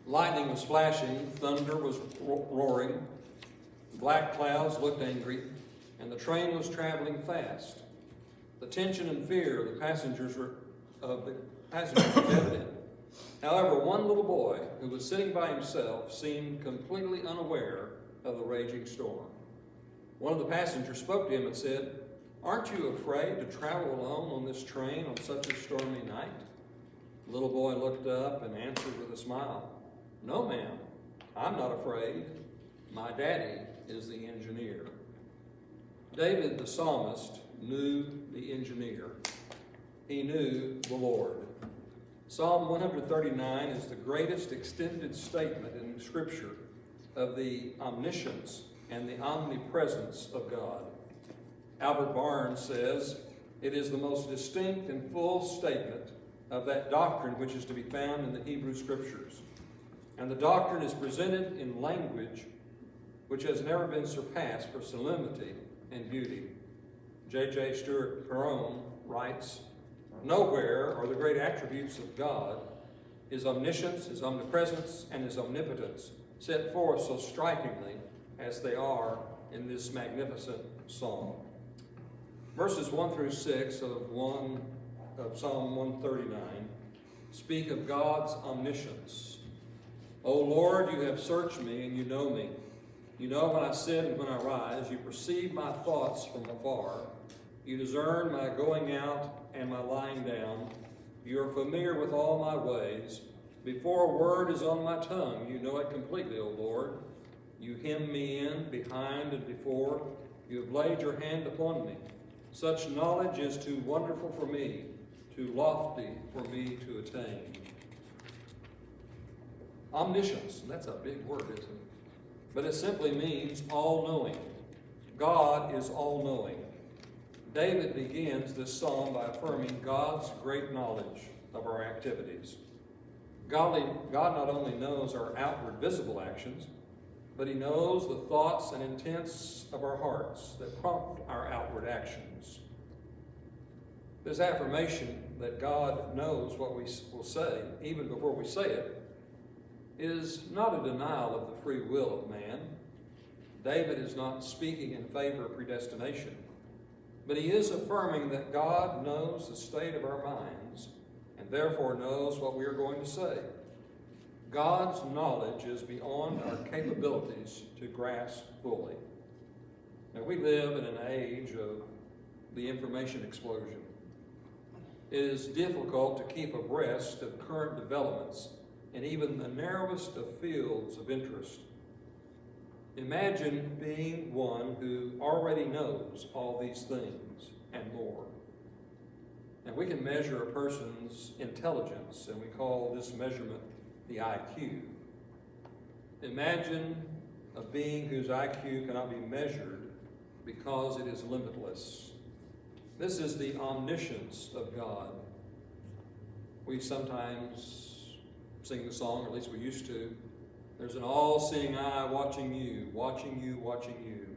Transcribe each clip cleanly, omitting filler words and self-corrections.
Lightning was flashing, thunder was roaring, black clouds looked angry, and the train was traveling fast. The tension and fear of the passengers was evident. However, one little boy who was sitting by himself seemed completely unaware of the raging storm. One of the passengers spoke to him and said, "Aren't you afraid to travel alone on this train on such a stormy night?" The little boy looked up and answered with a smile, "No, ma'am, I'm not afraid. My daddy is the engineer." David the psalmist knew the engineer. He knew the Lord. Psalm 139 is the greatest extended statement in Scripture of the omniscience and the omnipresence of God. Albert Barnes says, it is the most distinct and full statement of that doctrine which is to be found in the Hebrew Scriptures. And the doctrine is presented in language which has never been surpassed for solemnity and beauty. J.J. Stewart Perron writes, "Nowhere are the great attributes of God, his omniscience, his omnipresence, and his omnipotence set forth so strikingly as they are in this magnificent psalm." Verses 1 through 6 of Psalm 139 speak of God's omniscience. "O Lord, you have searched me and you know me. You know when I sit and when I rise. You perceive my thoughts from afar. You discern my going out and my lying down. You are familiar with all my ways. Before a word is on my tongue, you know it completely, O Lord. You hem me in, behind and before. You have laid your hand upon me. Such knowledge is too wonderful for me, too lofty for me to attain." Omniscience, and that's a big word, isn't it? But it simply means all-knowing. God is all-knowing. David begins this psalm by affirming God's great knowledge of our activities. God not only knows our outward visible actions, but he knows the thoughts and intents of our hearts that prompt our outward actions. This affirmation that God knows what we will say, even before we say it, is not a denial of the free will of man. David is not speaking in favor of predestination, but he is affirming that God knows the state of our minds and therefore knows what we are going to say. God's knowledge is beyond our capabilities to grasp fully. Now, we live in an age of the information explosion. It is difficult to keep abreast of current developments in even the narrowest of fields of interest. Imagine being one who already knows all these things and more. And we can measure a person's intelligence, and we call this measurement the IQ. Imagine a being whose IQ cannot be measured because it is limitless. This is the omniscience of God. We sometimes sing the song, or at least we used to. There's an all-seeing eye watching you, watching you, watching you.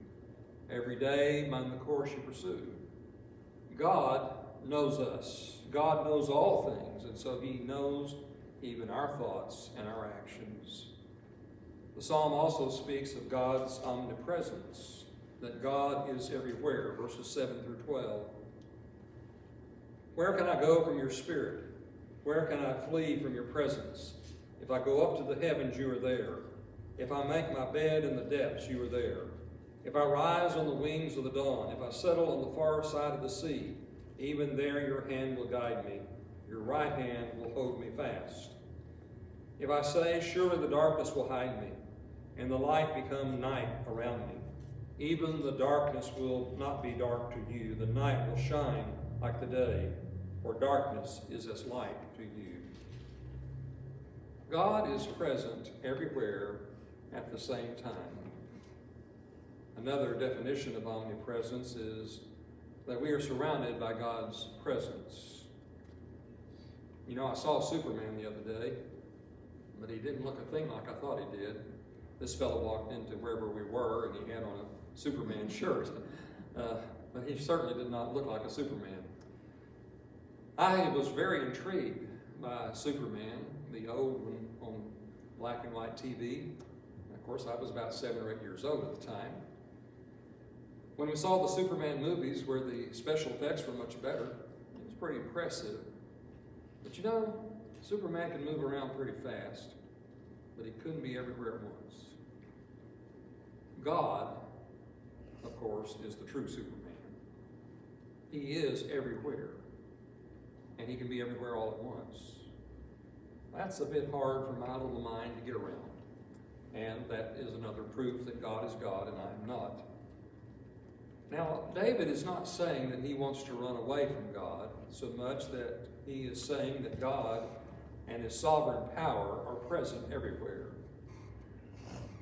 Every day, mind the course you pursue. God knows us. God knows all things, and so he knows even our thoughts and our actions. The psalm also speaks of God's omnipresence, that God is everywhere, verses 7 through 12. "Where can I go from your spirit? Where can I flee from your presence? If I go up to the heavens, you are there. If I make my bed in the depths, you are there. If I rise on the wings of the dawn, if I settle on the far side of the sea, even there your hand will guide me. Your right hand will hold me fast. If I say, surely the darkness will hide me, and the light become night around me, even the darkness will not be dark to you. The night will shine like the day, for darkness is as light to you." God is present everywhere at the same time. Another definition of omnipresence is that we are surrounded by God's presence. You know, I saw Superman the other day, but he didn't look a thing like I thought he did. This fellow walked into wherever we were, and he had on a Superman shirt. But he certainly did not look like a Superman. I was very intrigued by Superman, the old one on black and white TV. And of course, I was about 7 or 8 years old at the time. When we saw the Superman movies where the special effects were much better, it was pretty impressive. But you know, Superman can move around pretty fast, but he couldn't be everywhere at once. God, of course, is the true Superman. He is everywhere, and he can be everywhere all at once. That's a bit hard for my little mind to get around, and that is another proof that God is God and I am not. Now, David is not saying that he wants to run away from God so much that he is saying that God and his sovereign power are present everywhere.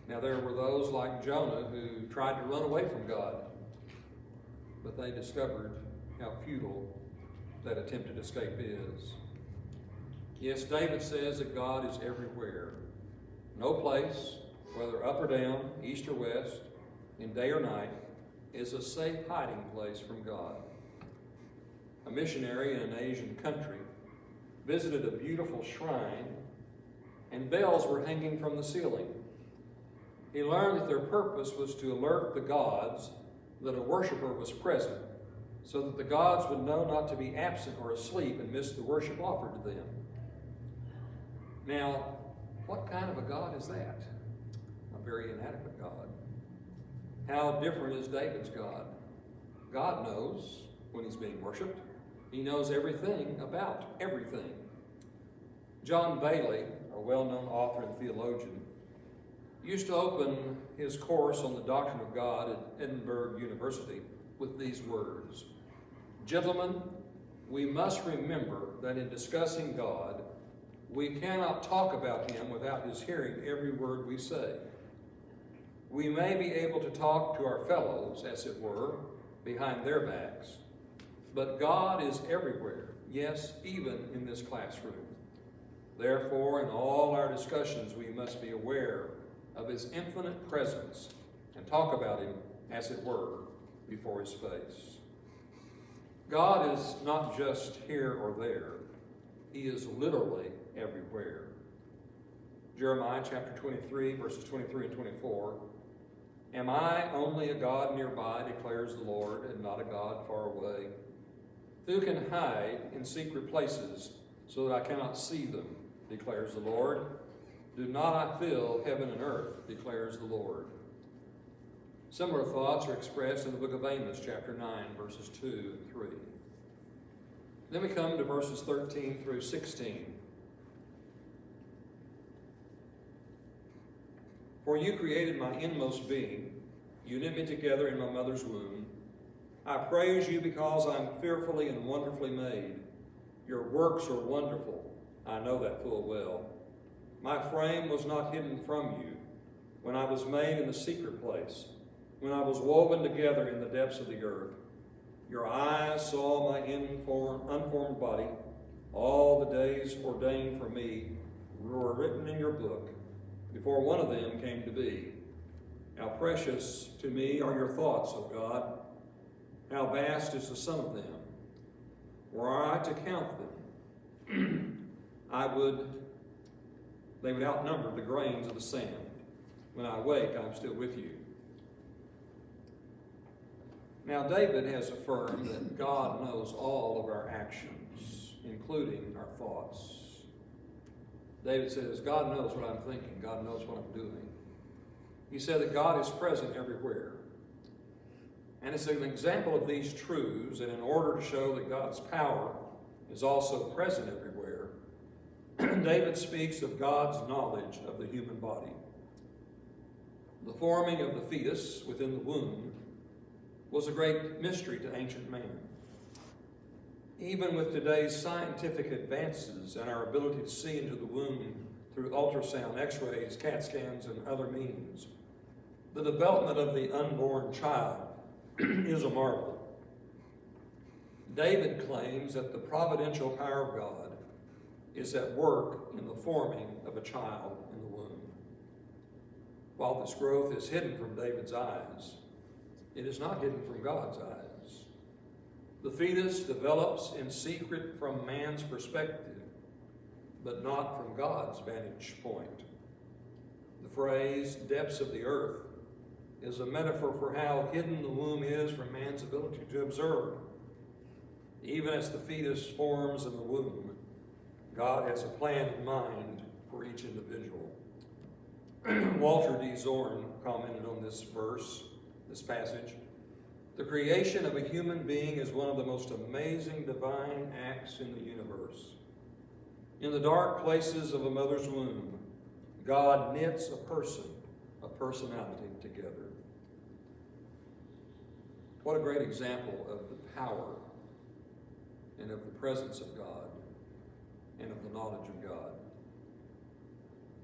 Now, there were those like Jonah who tried to run away from God, but they discovered how futile that attempted escape is. Yes, David says that God is everywhere. No place, whether up or down, east or west, in day or night, is a safe hiding place from God. A missionary in an Asian country visited a beautiful shrine, and bells were hanging from the ceiling. He learned that their purpose was to alert the gods that a worshiper was present, so that the gods would know not to be absent or asleep and miss the worship offered to them. Now, what kind of a God is that? A very inadequate God. How different is David's God? God knows when he's being worshipped. He knows everything about everything. John Bailey, a well-known author and theologian, used to open his course on the doctrine of God at Edinburgh University with these words: "Gentlemen, we must remember that in discussing God, we cannot talk about him without his hearing every word we say. We may be able to talk to our fellows, as it were, behind their backs, but God is everywhere, yes, even in this classroom. Therefore, in all our discussions, we must be aware of his infinite presence and talk about him, as it were, before his face." God is not just here or there. He is literally everywhere. Jeremiah chapter 23, verses 23 and 24. "Am I only a God nearby, declares the Lord, and not a God far away? Who can hide in secret places so that I cannot see them, declares the Lord? Do not I fill heaven and earth, declares the Lord." Similar thoughts are expressed in the book of Amos, chapter 9, verses 2 and 3. Then we come to verses 13 through 16. "For you created my inmost being. You knit me together in my mother's womb. I praise you because I am fearfully and wonderfully made. Your works are wonderful. I know that full well. My frame was not hidden from you when I was made in the secret place, when I was woven together in the depths of the earth. Your eyes saw my unformed body. All the days ordained for me were written in your book, before one of them came to be. How precious to me are your thoughts, O God. How vast is the sum of them. Were I to count them, they would outnumber the grains of the sand. When I wake, I am still with you." Now, David has affirmed that God knows all of our actions, including our thoughts. David says, God knows what I'm thinking. God knows what I'm doing. He said that God is present everywhere. And it's an example of these truths, and in order to show that God's power is also present everywhere, David speaks of God's knowledge of the human body. The forming of the fetus within the womb was a great mystery to ancient man. Even with today's scientific advances and our ability to see into the womb through ultrasound, x-rays, CAT scans, and other means, the development of the unborn child is a marvel. David claims that the providential power of God is at work in the forming of a child in the womb. While this growth is hidden from David's eyes, it is not hidden from God's eyes. The fetus develops in secret from man's perspective, but not from God's vantage point. phrase, depths of the earth, is a metaphor for how hidden the womb is from man's ability to observe. Even as the fetus forms in the womb, God has a plan in mind for each individual. Walter D. Zorn commented on this verse, this passage. The creation of a human being is one of the most amazing divine acts in the universe. In the dark places of a mother's womb, God knits a personality together. What a great example of the power and of the presence of God and of the knowledge of God.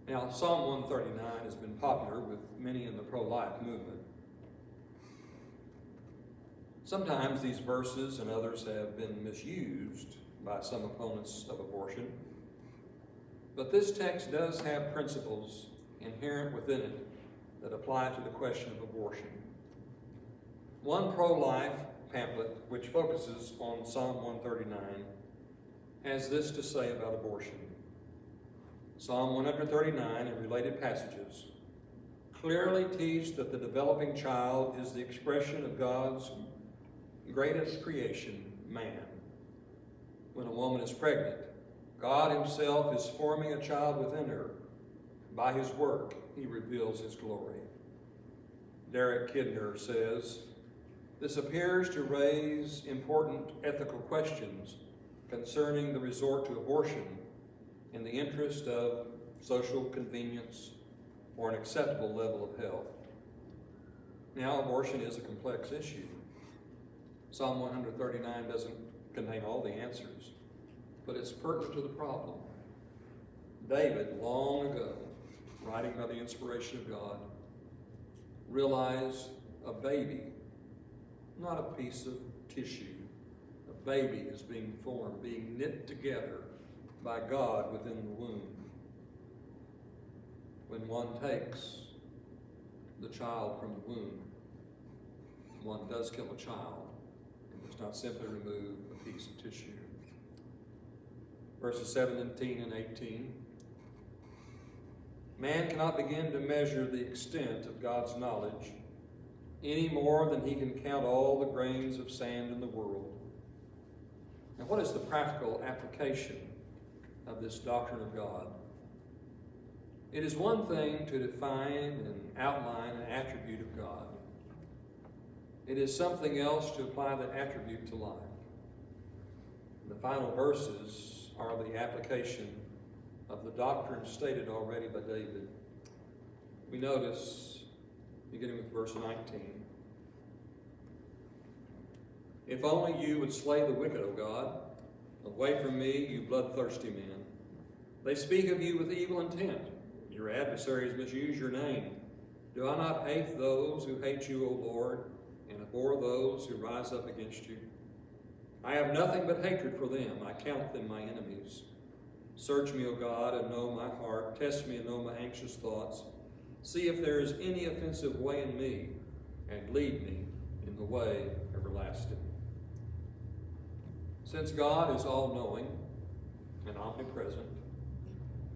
Now, Psalm 139 has been popular with many in the pro-life movement. Sometimes these verses and others have been misused by some opponents of abortion. But this text does have principles inherent within it that apply to the question of abortion. One pro-life pamphlet, which focuses on Psalm 139, has this to say about abortion. Psalm 139 and related passages clearly teach that the developing child is the expression of God's greatest creation, man. When a woman is pregnant, God himself is forming a child within her. By his work, he reveals his glory. Derek Kidner says, this appears to raise important ethical questions concerning the resort to abortion in the interest of social convenience or an acceptable level of health. Now, abortion is a complex issue. Psalm 139 doesn't contain all the answers, but it's pertinent to the problem. David, long ago, writing by the inspiration of God, realized a baby, not a piece of tissue, a baby is being formed, being knit together by God within the womb. When one takes the child from the womb, one does kill a child. It does not simply remove a piece of tissue. Verses 17 and 18. Man cannot begin to measure the extent of God's knowledge any more than he can count all the grains of sand in the world. Now, what is the practical application of this doctrine of God? It is one thing to define and outline an attribute of God. It is something else to apply that attribute to life. The final verses are the application of the doctrine stated already by David. We notice, beginning with verse 19, if only you would slay the wicked, O God. Away from me, you bloodthirsty men. They speak of you with evil intent. Your adversaries misuse your name. Do I not hate those who hate you, O Lord, and abhor those who rise up against you? I have nothing but hatred for them. I count them my enemies. Search me, O God, and know my heart. Test me and know my anxious thoughts. See if there is any offensive way in me, and lead me in the way everlasting. Since God is all-knowing and omnipresent,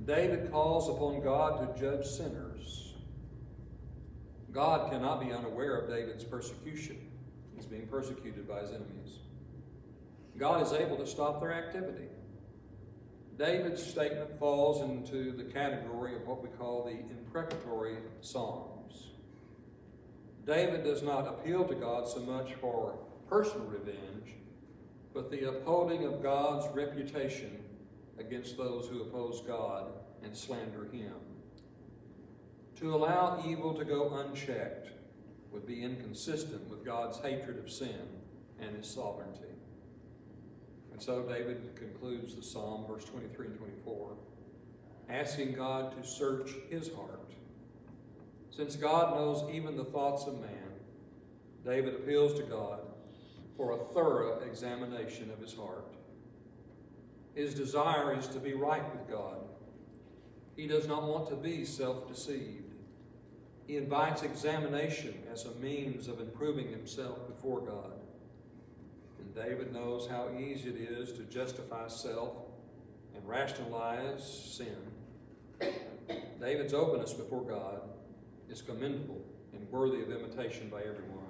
David calls upon God to judge sinners. God cannot be unaware of David's persecution. He's being persecuted by his enemies. God is able to stop their activity. David's statement falls into the category of what we call the imprecatory Psalms. David does not appeal to God so much for personal revenge, but the upholding of God's reputation against those who oppose God and slander him. To allow evil to go unchecked would be inconsistent with God's hatred of sin and his sovereignty. And so David concludes the psalm, verse 23 and 24, asking God to search his heart. Since God knows even the thoughts of man, David appeals to God for a thorough examination of his heart. His desire is to be right with God. He does not want to be self-deceived. He invites examination as a means of improving himself before God. And David knows how easy it is to justify self and rationalize sin. David's openness before God is commendable and worthy of imitation by everyone.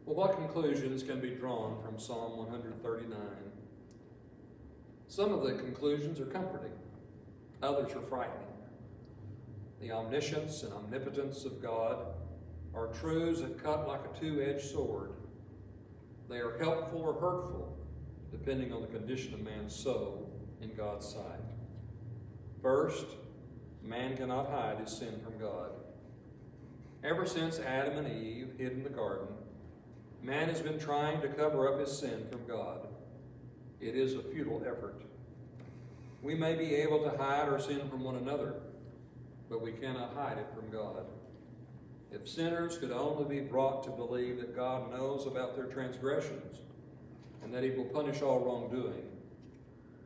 Well, what conclusions can be drawn from Psalm 139? Some of the conclusions are comforting. Others are frightening. The omniscience and omnipotence of God are truths that cut like a two-edged sword. They are helpful or hurtful, depending on the condition of man's soul in God's sight. First, man cannot hide his sin from God. Ever since Adam and Eve hid in the garden, man has been trying to cover up his sin from God. It is a futile effort. We may be able to hide our sin from one another, but we cannot hide it from God. If sinners could only be brought to believe that God knows about their transgressions and that he will punish all wrongdoing,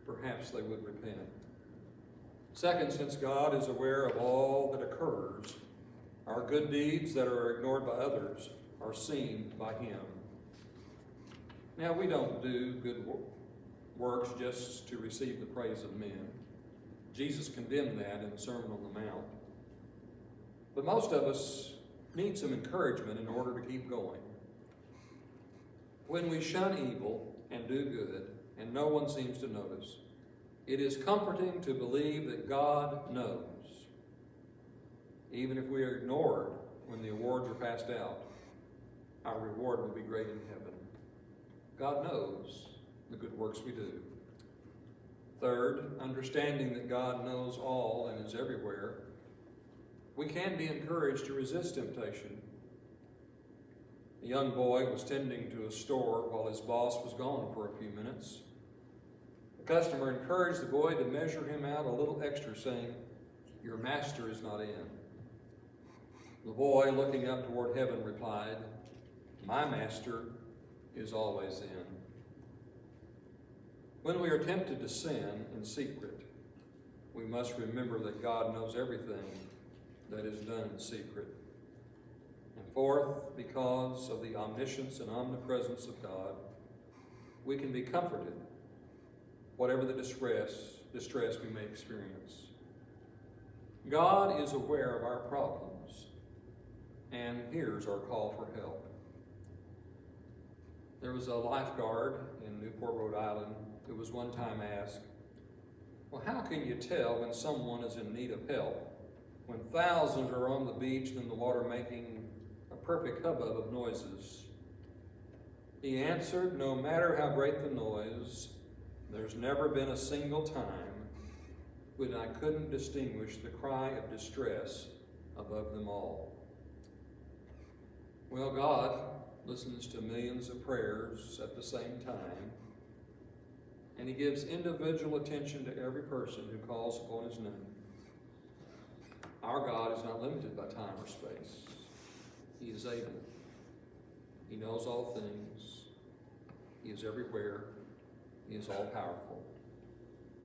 perhaps they would repent. Second, since God is aware of all that occurs, our good deeds that are ignored by others are seen by him. Now, we don't do good works just to receive the praise of men. Jesus condemned that in the Sermon on the Mount. But most of us need some encouragement in order to keep going. When we shun evil and do good, and no one seems to notice, it is comforting to believe that God knows. Even if we are ignored when the awards are passed out, our reward will be great in heaven. God knows the good works we do. Third, understanding that God knows all and is everywhere, we can be encouraged to resist temptation. A young boy was tending to a store while his boss was gone for a few minutes. The customer encouraged the boy to measure him out a little extra, saying, "Your master is not in." The boy, looking up toward heaven, replied, "My master is always in." When we are tempted to sin in secret, we must remember that God knows everything that is done in secret. And fourth, because of the omniscience and omnipresence of God, we can be comforted, whatever the distress we may experience. God is aware of our problems and hears our call for help. There was a lifeguard in Newport, Rhode Island, who was one time asked, "Well, how can you tell when someone is in need of help, when thousands are on the beach and in the water making a perfect hubbub of noises?" He answered, "No matter how great the noise, there's never been a single time when I couldn't distinguish the cry of distress above them all." Well, God listens to millions of prayers at the same time, and he gives individual attention to every person who calls upon his name. Our God is not limited by time or space. He is able. He knows all things. He is everywhere. He is all-powerful.